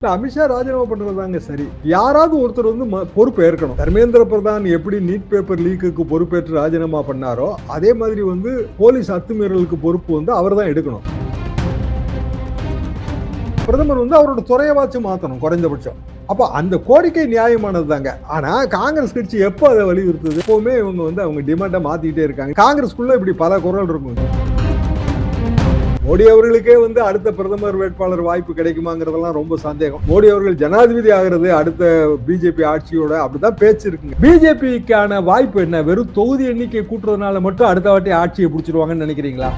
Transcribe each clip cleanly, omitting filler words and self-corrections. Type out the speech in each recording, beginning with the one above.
அமித்ஷா ராஜினாமா பண்றதாங்க சரி. யாராவது ஒருத்தர் வந்து பொறுப்பு ஏற்கணும். தர்மேந்திர பிரதான் எப்படி நீட் பேப்பர் லீக்குக்கு பொறுப்பேற்று ராஜினாமா பண்ணாரோ அதே மாதிரி வந்து போலீஸ் அத்துமீறலுக்கு பொறுப்பு வந்து அவர் தான் எடுக்கணும். பிரதமர் வந்து அவரோட துறையவாச்சும் மாத்தணும் குறைந்தபட்சம். அப்ப அந்த கோரிக்கை நியாயமானது தாங்க. ஆனா காங்கிரஸ் கட்சி எப்போ அதை வலியுறுத்துது? எப்பவுமே இவங்க வந்து அவங்க டிமாண்டை மாத்திக்கிட்டே இருக்காங்க. காங்கிரஸ்குள்ள இப்படி பல குரல் இருக்கும். மோடி அவர்களுக்கே வந்து அடுத்த பிரதமர் வேட்பாளர் வாய்ப்பு கிடைக்குமாங்கிறதெல்லாம் ரொம்ப சந்தேகம். மோடி அவர்கள் ஜனாதிபதி ஆகிறது அடுத்த பிஜேபி ஆட்சியோட அப்படிதான் பேச்சு இருக்குங்க. பிஜேபிக்கான வாய்ப்பு என்ன? வெறும் தொகுதி எண்ணிக்கை கூட்டுறதுனால மட்டும் அடுத்த வாட்டி ஆட்சியை பிடிச்சிருவாங்கன்னு நினைக்கிறீங்களா?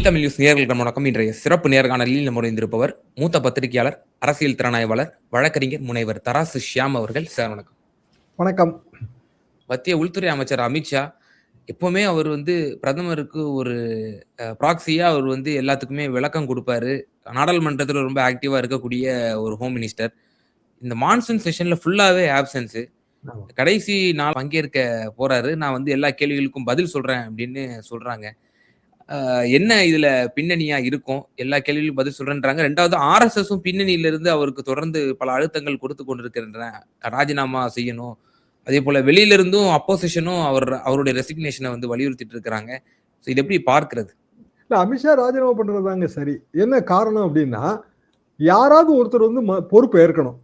தமிழ் நியூஸ் நேயர்களுக்கு வணக்கம். இன்றைய சிறப்பு நேர்காணலில் நம்ம இருந்திருப்பவர் மூத்த பத்திரிகையாளர், அரசியல் திறனாய்வாளர், வழக்கறிஞர் முனைவர் தராசு ஷியாம் அவர்கள். சார் வணக்கம். வணக்கம். மத்திய உள்துறை அமைச்சர் அமித்ஷா எப்பவுமே அவர் வந்து பிரதமருக்கு ஒரு ப்ராக்சியா அவர் வந்து எல்லாத்துக்குமே விளக்கம் கொடுப்பாரு. நாடாளுமன்றத்தில் ரொம்ப ஆக்டிவா இருக்கக்கூடிய ஒரு ஹோம் மினிஸ்டர். இந்த மான்சூன் செஷன்ல ஃபுல்லாவே ஆப்சன்ஸ். கடைசி நாள் பங்கேற்க போறாரு. நான் வந்து எல்லா கேள்விகளுக்கும் பதில் சொல்றேன் அப்படின்னு சொல்றாங்க. என்ன இதுல பின்னணியா இருக்கும்? எல்லா கேள்விகளும் பதில் சொல்றேன்றாங்க. ரெண்டாவது RSSம் பின்னணியில இருந்து அவருக்கு தொடர்ந்து பல அழுத்தங்கள் கொடுத்து கொண்டிருக்கின்றன. ராஜினாமா செய்யணும். அதே போல வெளியில இருந்தும் அப்போசிஷனும் அவருடைய ரெசிக்னேஷனை வந்து வலியுறுத்திட்டு இருக்கிறாங்க. இது எப்படி பார்க்கிறது? அமித்ஷா ராஜினாமா பண்றதாங்க சரி. என்ன காரணம் அப்படின்னா, யாராவது ஒருத்தர் வந்து பொறுப்பு ஏற்கணும்.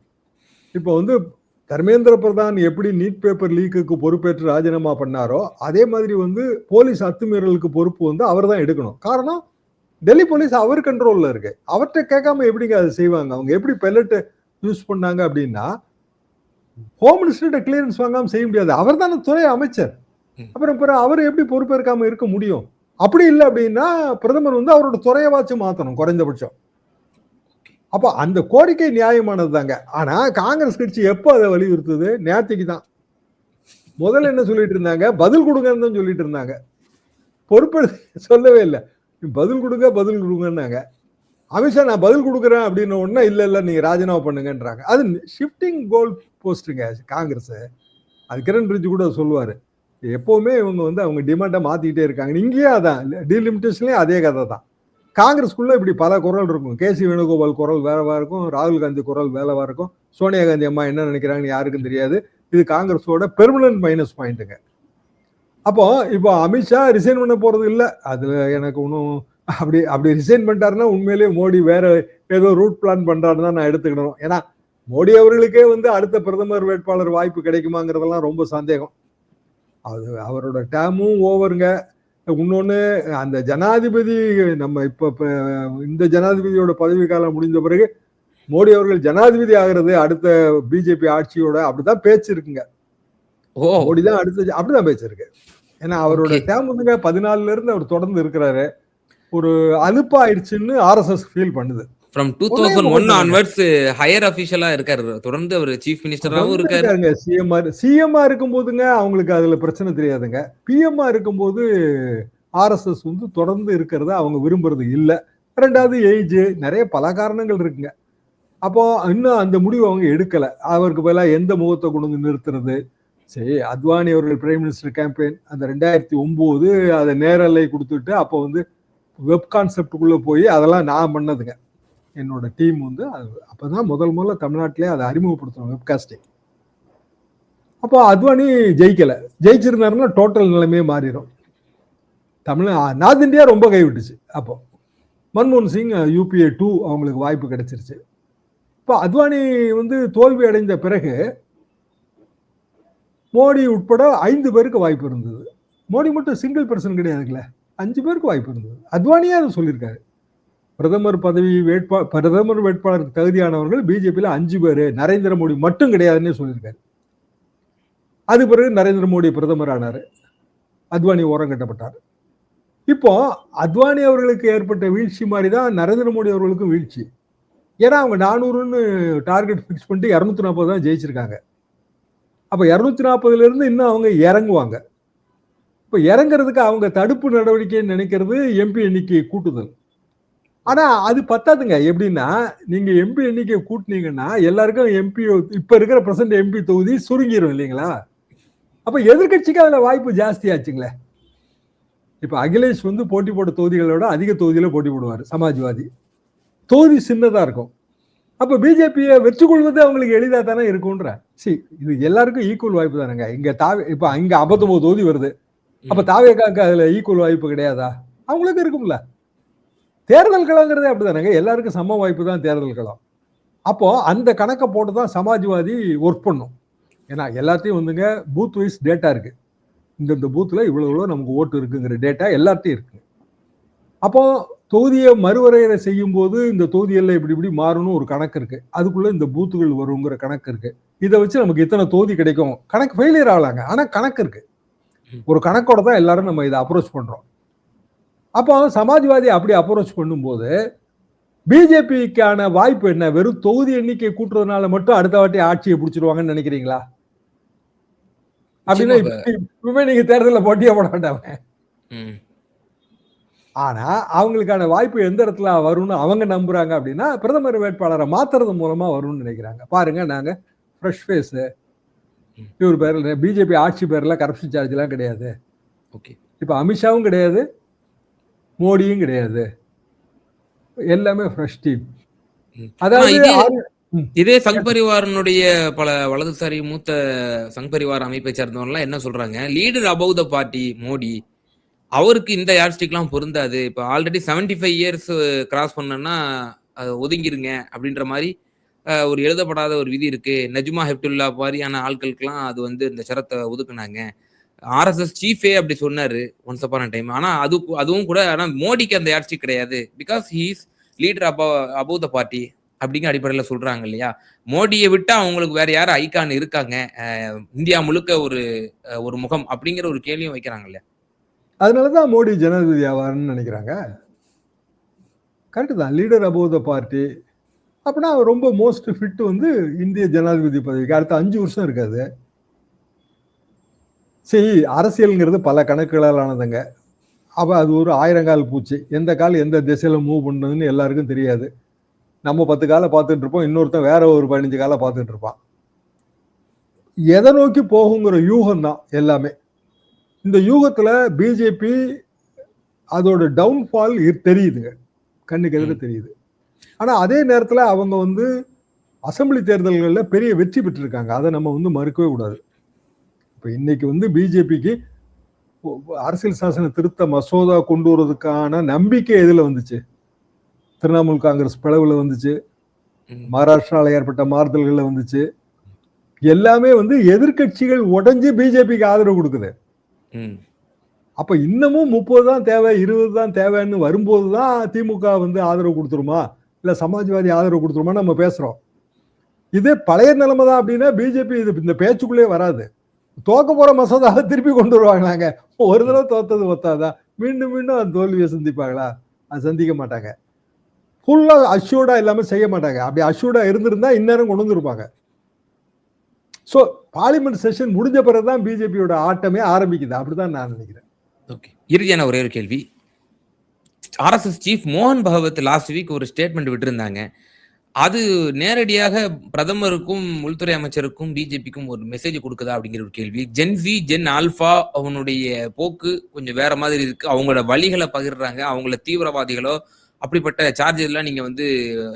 இப்போ வந்து தர்மேந்திர பிரதான் எப்படி நீட் பேப்பர் லீக்குக்கு பொறுப்பேற்று ராஜினாமா பண்ணாரோ அதே மாதிரி வந்து போலீஸ் அத்துமீறலுக்கு பொறுப்பு வந்து அவர் தான் எடுக்கணும். காரணம், டெல்லி போலீஸ் அவர் கண்ட்ரோல்ல இருக்கு. அவர்கிட்ட கேட்காம எப்படிங்க அதை செய்வாங்க? அவங்க எப்படி பெல்லட் யூஸ் பண்ணாங்க அப்படின்னா, ஹோம் மினிஸ்டர்கிட்ட கிளியரன்ஸ் வாங்காம செய்ய முடியாது. அவர் தானே துறை அமைச்சர். அப்புறம் அவர் எப்படி பொறுப்பேற்காம இருக்க முடியும்? அப்படி இல்லை அப்படின்னா பிரதமர் வந்து அவரோட துறையவாச்சும் மாத்தணும் குறைந்தபட்சம். அப்ப அந்த கோரிக்கை நியாயமானது தாங்க. ஆனா காங்கிரஸ் கட்சி எப்போ அதை வலியுறுத்துது? நேற்றுக்கு தான். முதல்ல என்ன சொல்லிட்டு இருந்தாங்க? பதில் கொடுங்கன்னு தான் சொல்லிட்டு இருந்தாங்க. பொறுப்பு சொல்லவே இல்லை. பதில் கொடுங்கன்னாங்க. அமித்ஷா நான் பதில் கொடுக்குறேன் அப்படின்னு ஒன்னா இல்ல நீங்க ராஜினாமா பண்ணுங்கன்றாங்க. அது ஷிஃப்டிங் கோல் போஸ்ட்டுங்க காங்கிரஸ். அது கிரண் ரிஜிஜு கூட சொல்லுவாரு. எப்பவுமே இவங்க வந்து அவங்க டிமாண்டை மாத்திக்கிட்டே இருக்காங்க. இங்கேயே அதான் டீலிமிட்டேஷன்லயும் அதே கதை தான். காங்கிரஸ்குள்ள இப்படி பல குரல் இருக்கும். KC வேணுகோபால் குரல் வேறவா இருக்கும், ராகுல் காந்தி குரல் வேறவா இருக்கும், சோனியா காந்தி அம்மா என்ன நினைக்கிறாங்கன்னு யாருக்கும் தெரியாது. இது காங்கிரஸோட பெர்மனன்ட் மைனஸ் பாயிண்ட்டுங்க. அப்போ இப்போ அமித்ஷா ரிசைன் பண்ண போறது இல்லை. அதுல எனக்கு ஒன்றும் அப்படி ரிசைன் பண்ணிட்டாருன்னா உண்மையிலேயே மோடி வேற ஏதோ ரூட் பிளான் பண்றாருன்னு தான் நான் எடுத்துக்கணும். ஏன்னா மோடி அவர்களுக்கே வந்து அடுத்த பிரதமர் வேட்பாளர் வாய்ப்பு கிடைக்குமாங்கிறதெல்லாம் ரொம்ப சந்தேகம். அது அவரோட டேமும் ஓவருங்க. இன்னொன்னு, அந்த ஜனாதிபதி நம்ம இப்ப இந்த ஜனாதிபதியோட பதவி காலம் முடிந்த பிறகு மோடி அவர்கள் ஜனாதிபதி ஆகிறது அடுத்த பிஜேபி ஆட்சியோட அப்படிதான் பேச்சு இருக்குங்க. மோடி தான் அடுத்த அப்படிதான் பேச்சு இருக்கு. ஏன்னா அவரோட டேம் வந்துங்க 14ல இருந்து அவர் தொடர்ந்து இருக்கிறாரு. ஒரு அலுப்பா ஆயிடுச்சுன்னு RSS ஃபீல் பண்ணுது. From 2001 onwards ஹையர் அபிஷியலா இருக்காரு. தொடர்ந்து அவர் சீஃப் மினிஸ்டராகவும் இருக்காரு. சிஎம்ஆ இருக்கும் போதுங்க அவங்களுக்கு அதுல பிரச்சனை தெரியாதுங்க. பிஎம்ஆ இருக்கும்போது RSS வந்து தொடர்ந்து இருக்கிறத அவங்க விரும்புறது இல்லை. ரெண்டாவது ஏஜ், நிறைய பல காரணங்கள் இருக்குங்க. அப்போ இன்னும் அந்த முடிவு அவங்க எடுக்கல. அவருக்கு பதிலாக எந்த முகத்தை கொண்டு வந்து நிறுத்துறது? சரி, அத்வானி அவர்கள் பிரைம் மினிஸ்டர் கேம்பெயின் அந்த 2009 அதை நேரலை கொடுத்துட்டு அப்போ வந்து வெப் கான்செப்டுக்குள்ள போய் அதெல்லாம் நான் பண்ணதுங்க. என்னோட டீம் வந்து அப்பதான் முதல்ல தமிழ்நாட்டிலே அதை அறிமுகப்படுத்தணும், வெப்காஸ்டிங். அப்போ அத்வானி ஜெயிச்சிருந்தாருன்னா டோட்டல் நிலைமையே மாறிடும். நார்த் இந்தியா ரொம்ப கைவிட்டுச்சு. அப்போ மன்மோகன் சிங் UPA 2 அவங்களுக்கு வாய்ப்பு கிடைச்சிருச்சு. இப்போ அத்வானி வந்து தோல்வி அடைந்த பிறகு மோடி உட்பட 5 பேருக்கு வாய்ப்பு இருந்தது. மோடி மட்டும் சிங்கிள் பர்சன் கிடையாதுங்களே, 5 பேருக்கு வாய்ப்பு இருந்தது. அத்வானியே அதை சொல்லியிருக்காரு. பிரதமர் வேட்பாளருக்கு தகுதியானவர்கள் பிஜேபியில 5 பேரு, நரேந்திர மோடி மட்டும் கிடையாதுன்னு சொல்லியிருக்காரு. அது பிறகு நரேந்திர மோடி பிரதமர் ஆனாரு, அத்வானி ஓரம் கட்டப்பட்டார். இப்போ அத்வானி அவர்களுக்கு ஏற்பட்ட வீழ்ச்சி மாதிரி தான் நரேந்திர மோடி அவர்களுக்கும் வீழ்ச்சி. ஏன்னா அவங்க 400ன்னு டார்கெட் ஃபிக்ஸ் பண்ணிட்டு 240 தான் ஜெயிச்சிருக்காங்க. அப்ப 240ல இருந்து இன்னும் அவங்க இறங்குவாங்க. இப்ப இறங்குறதுக்கு அவங்க தடுப்பு நடவடிக்கை நினைக்கிறது MP எண்ணிக்கை கூட்டுதல். ஆனா அது பத்தாதுங்க. எப்படின்னா, நீங்க MP எண்ணிக்கை கூட்டினீங்கன்னா எல்லாருக்கும் MP இப்ப இருக்கிற பிரசன்ட் MP தொகுதி சுருங்கிரும் இல்லைங்களா? அப்ப எதிர்கட்சிக்கு அதுல வாய்ப்பு ஜாஸ்தி ஆச்சுங்களே. இப்ப அகிலேஷ் வந்து போட்டி போட்ட தொகுதிகளோட அதிக தொகுதியில போட்டி போடுவார் சமாஜ்வாதி. தொகுதி சின்னதா இருக்கும். அப்ப பிஜேபியை வெற்றி கொள்வது அவங்களுக்கு எளிதா தானே இருக்கும்ன்ற. இது எல்லாருக்கும் ஈக்குவல் வாய்ப்பு தானேங்க. இங்க இப்ப இங்க 59 தொகுதி வருது. அப்ப தாவேகாக்கு அதுல ஈக்குவல் வாய்ப்பு கிடையாதா? அவங்களுக்கு இருக்கும்ல. தேர்தல் களங்கிறதே அப்படிதானங்க. எல்லாருக்கும் சம வாய்ப்பு தான் தேர்தல் களம். அப்போ அந்த கணக்கை போட்டு தான் சமாஜ்வாதி ஒர்க் பண்ணும். ஏன்னா எல்லாத்தையும் வந்துங்க பூத் வைஸ் டேட்டா இருக்கு. இந்த பூத்துல இவ்வளவு நமக்கு ஓட்டு இருக்குங்கிற டேட்டா எல்லாத்தையும் இருக்கு. அப்போ தொகுதியை மறுவரையறை செய்யும் போது இந்த தொகுதியில் இப்படி மாறணும் ஒரு கணக்கு இருக்கு. அதுக்குள்ள இந்த பூத்துகள் வருங்கிற கணக்கு இருக்கு. இதை வச்சு நமக்கு இத்தனை தொகுதி கிடைக்கும். கணக்கு ஃபெயிலியர் ஆகலாங்க. ஆனா கணக்கு இருக்கு. ஒரு கணக்கோட தான் எல்லாரும் நம்ம இதை அப்ரோச் பண்றோம். அப்போ சமாஜ்வாதி அப்படி அப்ரோச் பண்ணும்போது பிஜேபிக்கான வாய்ப்பு என்ன? வெறும் தொகுதி எண்ணிக்கை கூட்டுறதுனால மட்டும் அடுத்த வாட்டி ஆட்சியை பிடிச்சிருவாங்கன்னு நினைக்கிறீங்களா? அப்படின்னா இப்பவே நீங்க தேர்தலில் போட்டியே போட வேண்டாம். ஆனா அவங்களுக்கான வாய்ப்பு எந்த இடத்துல வரும்னு அவங்க நம்புறாங்க அப்படின்னா பிரதமர் வேட்பாளரை மாத்துறது மூலமா வரும்னு நினைக்கிறாங்க. பாருங்க, நாங்க ஃப்ரெஷ் ஃபேஸ், இவர் பேர்ல பிஜேபி ஆட்சி பேர்ல கரப்ஷன் சார்ஜ் எல்லாம் கிடையாது. இப்ப அமித்ஷாவும் கிடையாது, மோடியும் கிடையாது, எல்லாமே ஃப்ரெஷ் டீம். அதாவது இதே சங் பரிவாரனுடைய பல வலதுசாரி மூத்த சங் பரிவார அமைப்பை சேர்ந்தவங்க என்ன சொல்றாங்க, leader above the party Modi, அவருக்கு இந்த யார்ஸ்டிக்லாம் பொருந்தாது. இப்ப ஆல்ரெடி 75 இயர்ஸ் கிராஸ் பண்ணனா ஒதுங்கிருங்க அப்படின்ற மாதிரி ஒரு எழுதப்படாத ஒரு விதி இருக்கு. நஜ்மா ஹெப்துல்லா மாதிரியான ஆட்களுக்கெல்லாம் அது வந்து இந்த ஷரத்தை ஒதுக்குனாங்க. ஆர்எஸ்எஸ் சீஃபே அப்படி சொன்னாரு ஒன்ஸ் அப்பான் டைம். ஆனா அதுவும் கூட ஆனா மோடிக்கு அந்த யார்ஸ்டிக் கிடையாது. Because he is leader above the party அப்படிங்கிற அடிப்படையில் சொல்றாங்க இல்லையா. மோடியை விட்டா அவங்களுக்கு வேற யாரும் ஐகான் இருக்காங்க, இந்தியா முழுக்க ஒரு முகம் அப்படிங்கிற ஒரு கேள்வியும் வைக்கிறாங்க இல்லையா. அதனாலதான் மோடி ஜனாதிபதி ஆவார்னு நினைக்கிறாங்க. கரெக்ட் தான், லீடர் அபவ் த பார்ட்டி. அப்படின்னா ரொம்ப மோஸ்ட் ஃபிட் வந்து இந்திய ஜனாதிபதி பதவிக்கு அடுத்த 5 வருஷம் இருக்காது. சரி, அரசியல்ங்கிறது பல கணக்குகளால் ஆனதுங்க. அப்ப அது ஒரு 1000 கால் பூச்சி. எந்த கால் எந்த திசையில மூவ் பண்ணுதுன்னு எல்லாருக்கும் தெரியாது. நம்ம 10 காலை பார்த்துட்டு இருப்போம், இன்னொருத்தன் வேற ஒரு 15 காலை பார்த்துட்டு இருப்பான். எதை நோக்கி போகுங்கிற யூகம் தான் எல்லாமே. இந்த யூகத்துல பிஜேபி அதோட டவுன்ஃபால் தெரியுதுங்க, கண்ணுக்கு எதிர தெரியுது. ஆனா அதே நேரத்துல அவங்க வந்து அசம்பிளி தேர்தல்களில் பெரிய வெற்றி பெற்றிருக்காங்க. அதை நம்ம வந்து மறுக்கவே கூடாது. இப்ப இன்னைக்கு வந்து பிஜேபிக்கு அரசியல் சாசன திருத்த மசோதா கொண்டு வருவதற்கான நம்பிக்கை எதுல வந்துச்சு? திரிணாமுல் காங்கிரஸ் பிளவுல வந்துச்சு, மகாராஷ்டிரால ஏற்பட்ட மாறுதல்கள்ல வந்துச்சு. எல்லாமே வந்து எதிர்கட்சிகள் உடைஞ்சு பிஜேபிக்கு ஆதரவு கொடுக்குது. அப்ப இன்னமும் 30 தான் தேவை, 20 தான் தேவைன்னு வரும்போதுதான் திமுக வந்து ஆதரவு கொடுத்துருமா இல்ல சமாஜ்வாதி ஆதரவு கொடுத்துருமா நம்ம பேசுறோம். இதே பழைய நிலைமை தான் அப்படின்னா பிஜேபி இந்த பேச்சுக்குள்ளே வராது. தோக்க போற மசோதாவை திருப்பி கொண்டு வருவாங்களாங்க. ஒரு தடவை தோத்தது ஒத்தாதா மீண்டும் மீண்டும் அந்த தோல்வியை சந்திப்பாங்களா? அது சந்திக்க மாட்டாங்க. ஃபுல்லா அஷ்யூர்டா இல்லாம செய்ய மாட்டாங்க. அப்படி அஷ்யூர்டா இருந்திருந்தா இந்நேரம் கொண்டு வந்துருப்பாங்க. ஸோ பார்லிமெண்ட் செஷன் முடிஞ்ச பிறகுதான் பிஜேபியோட ஆட்டமே ஆரம்பிக்குது. அப்படிதான் நான் நினைக்கிறேன். இறுதியான ஒரே ஒரு கேள்வி. ஆர்எஸ்எஸ் சீஃப் மோகன் பகவத் லாஸ்ட் வீக் ஒரு ஸ்டேட்மெண்ட் விட்டிருந்தாங்க. அது நேரடியாக பிரதமருக்கும் உள்துறை அமைச்சருக்கும் பிஜேபிக்கும் ஒரு மெசேஜ் கொடுக்குதா அப்படிங்கிற ஒரு கேள்வி. ஜென்சி ஜென் ஆல்பா அவனுடைய போக்கு கொஞ்சம் வேற மாதிரி இருக்கு. அவங்களோட வழிகளை பகிர்றாங்க. அவங்கள தீவிரவாதிகளோ அப்படிப்பட்ட சார்ஜஸ்லாம் நீங்க வந்து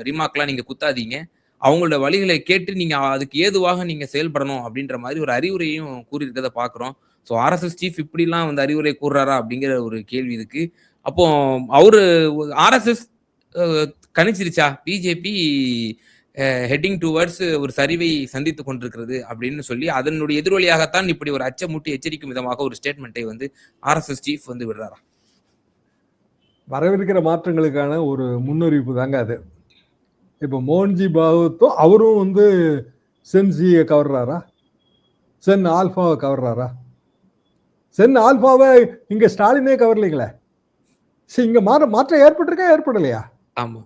ரிமார்க்லாம் நீங்க குத்தாதீங்க. அவங்களோட வழிகளை கேட்டு நீங்க அதுக்கு ஏதுவாக நீங்க செயல்படணும் அப்படின்ற மாதிரி ஒரு அறிவுரையும் கூறியிருக்கிறத பாக்குறோம். ஸோ ஆர்எஸ்எஸ் சீஃப் இப்படிலாம் வந்து அறிவுரை கூறுறாரா அப்படிங்கிற ஒரு கேள்வி இருக்கு. அப்போ அவரு ஆர்எஸ்எஸ் கணிச்சிருச்சா பிஜேபி ஹெட்டிங் டுவர்ட்ஸ் ஒரு சரிவை சந்தித்துக் கொண்டிருக்கிறது அப்படின்னு சொல்லி அதனுடைய எதிரொலியாகத்தான் இப்படி ஒரு அச்சமூட்டி எச்சரிக்கும் விதமாக ஒரு ஸ்டேட்மெண்ட்டை வந்து ஆர்எஸ்எஸ் சீஃப் வந்து விடுறாரா? வரவிருக்கிற மாற்றங்களுக்கான ஒரு முன்னறிவிப்பு தாங்க அது. இப்ப மோகன்ஜி பாகவத்தும் அவரும் வந்து சென்ஜியை கவர்றாரா, சென் ஆல்பாவை கவர்றாரா? சென் ஆல்பாவை இங்க ஸ்டாலினே கவர்லீங்களே. இங்க மாற்றம் ஏற்பட்டிருக்கா ஏற்படலையா? ஆமா.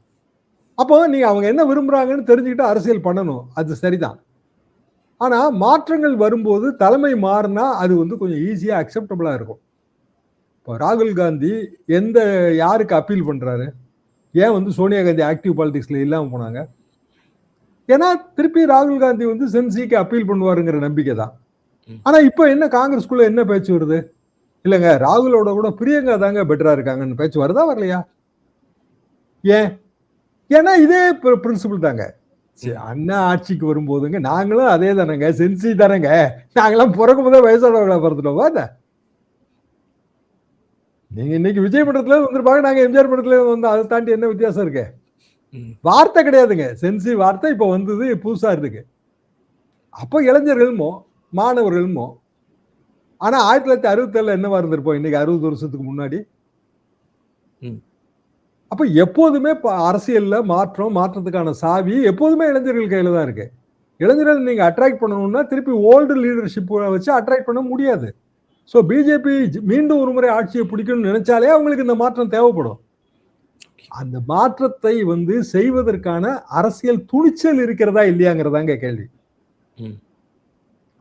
அப்போ நீங்க அவங்க என்ன விரும்புறாங்கன்னு தெரிஞ்சுக்கிட்டு அரசியல் பண்ணணும், அது சரிதான். ஆனா மாற்றங்கள் வரும்போது தலைமை மாறினா அது வந்து கொஞ்சம் ஈஸியா அக்செப்டபிளா இருக்கும். இப்போ ராகுல் காந்தி யாருக்கு அப்பீல் பண்றாரு? ஏன் வந்து சோனியா காந்தி ஆக்டிவ் பாலிடிக்ஸ்ல இல்லாம போனாங்க? ஏன்னா திருப்பி ராகுல் காந்தி வந்து சென்சிக்கு அப்பீல் பண்ணுவாருங்கிற நம்பிக்கை தான். ஆனா இப்ப என்ன காங்கிரஸ்குள்ள என்ன பேச்சு வருது? இல்லங்க ராகுலோட கூட பிரியங்கா தாங்க பெட்டரா இருக்காங்கன்னு பேச்சு வருதா வரலையா? ஏன்? ஏன்னா இதே பிரின்சிபிள் தாங்க. அண்ணா ஆட்சிக்கு வரும்போதுங்க நாங்களும் அதே தானங்க, சென்சி தானங்க. நாங்களாம் பிறக்கும் போதே வயசானவர்களா பிறந்துட்டோமா என்ன? நீங்க இன்னைக்கு விஜய் படத்துல வந்திருப்பாங்க, நாங்க எம்ஜிஆர் படத்துல வந்து அதை தாண்டி என்ன வித்தியாசம் இருக்கு? வார்த்தை கிடையாதுங்க. சென்சி வார்த்தை இப்ப வந்தது புதுசா இருக்கு. அப்ப இளைஞர்களுமோ மாணவர்களுமோ ஆனா 1967 என்னவா இருந்திருப்போம் இன்னைக்கு 60 வருஷத்துக்கு முன்னாடி? அப்ப எப்போதுமே அரசியல்ல மாற்றத்துக்கான சாவி எப்போதுமே இளைஞர்கள் கையில தான் இருக்கு. இளைஞர்கள் நீங்க அட்ராக்ட் பண்ணணும்னா திருப்பி ஓல்டு லீடர்ஷிப் வச்சு அட்ராக்ட் பண்ண முடியாது. ஸோ பிஜேபி மீண்டும் ஒரு முறை ஆட்சியை பிடிக்கணும்னு நினைச்சாலே அவங்களுக்கு இந்த மாற்றம் தேவைப்படும். அந்த மாற்றத்தை வந்து செய்வதற்கான அரசியல் துணிச்சல் இருக்கிறதா இல்லையாங்கிறதாங்க கேள்வி.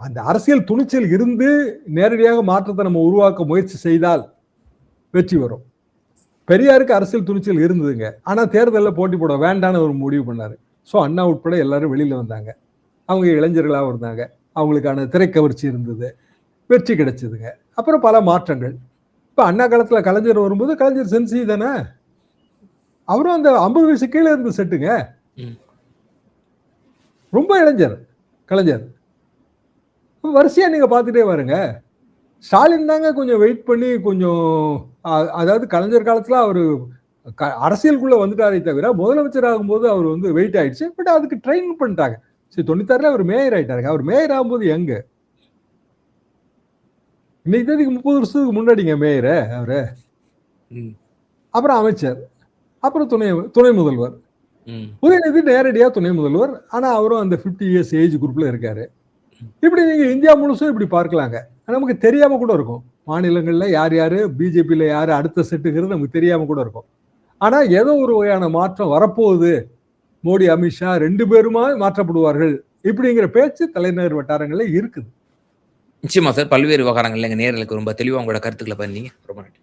அந்த அரசியல் துணிச்சல் இருந்து நேரடியாக மாற்றத்தை நம்ம உருவாக்க முயற்சி செய்தால் வெற்றி வரும். பெரியாருக்கு அரசியல் துணிச்சல் இருந்ததுங்க. ஆனா தேர்தலில் போட்டி போட வேண்டான்னு ஒரு முடிவு பண்ணாரு. ஸோ அண்ணா உட்பட எல்லாரும் வெளியில வந்தாங்க. அவங்க இளைஞர்களாக இருந்தாங்க. அவங்களுக்கான திரைக்கவர்ச்சி இருந்தது. வெற்றி கிடைச்சதுங்க. அப்புறம் பல மாற்றங்கள். இப்ப அண்ணா காலத்துல கலைஞர் வரும்போது கலைஞர் சென்சி தானே. அவரும் அந்த 50 வயசு கீழே இருந்து செட்டுங்க. ரொம்ப இளைஞர் கலைஞர். வரிசையா நீங்க பார்த்துட்டே வருங்க. ஸ்டாலின் தாங்க கொஞ்சம் வெயிட் பண்ணி கொஞ்சம் அதாவது கலைஞர் காலத்துல அவரு அரசியலுக்குள்ள வந்துட்டாரே தவிர முதலமைச்சர் ஆகும்போது அவர் வந்து வெயிட் ஆயிடுச்சு. பட் அதுக்கு ட்ரெயின் பண்ணிட்டாங்க. சரி 96ல அவர் மேயர் ஆயிட்டாருங்க. அவர் மேயர் ஆகும்போது எங்க இன்னைக்கு தேதிக்கு 30 வருஷத்துக்கு முன்னாடிங்க மேயர் அவரு. அப்புறம் அமைச்சர், அப்புறம் துணை முதல்வர். உதயநிதி நேரடியா துணை முதல்வர். ஆனா அவரும் அந்த 50 இயர்ஸ் ஏஜ் குரூப்ல இருக்காரு. இப்படி நீங்க இந்தியா முழுசும் இப்படி பார்க்கலாங்க. நமக்கு தெரியாம கூட இருக்கும். மாநிலங்கள்ல யார் யாரு பிஜேபியில யாரு அடுத்த செட்டுங்கிறது நமக்கு தெரியாம கூட இருக்கும். ஆனா ஏதோ ஒரு வகையான மாற்றம் வரப்போகுது. மோடி, அமித்ஷா 2 பேருமா மாற்றப்படுவார்கள் இப்படிங்கிற பேச்சு தலைநகர் வட்டாரங்கள்ல இருக்குது. நிச்சயமா சார். பல்வேறு விவகாரங்கள்ல எங்க நேயர்களுக்கு ரொம்ப தெளிவா உங்களோட கருத்துக்களை பண்ணீங்க. ரொம்ப நன்றி.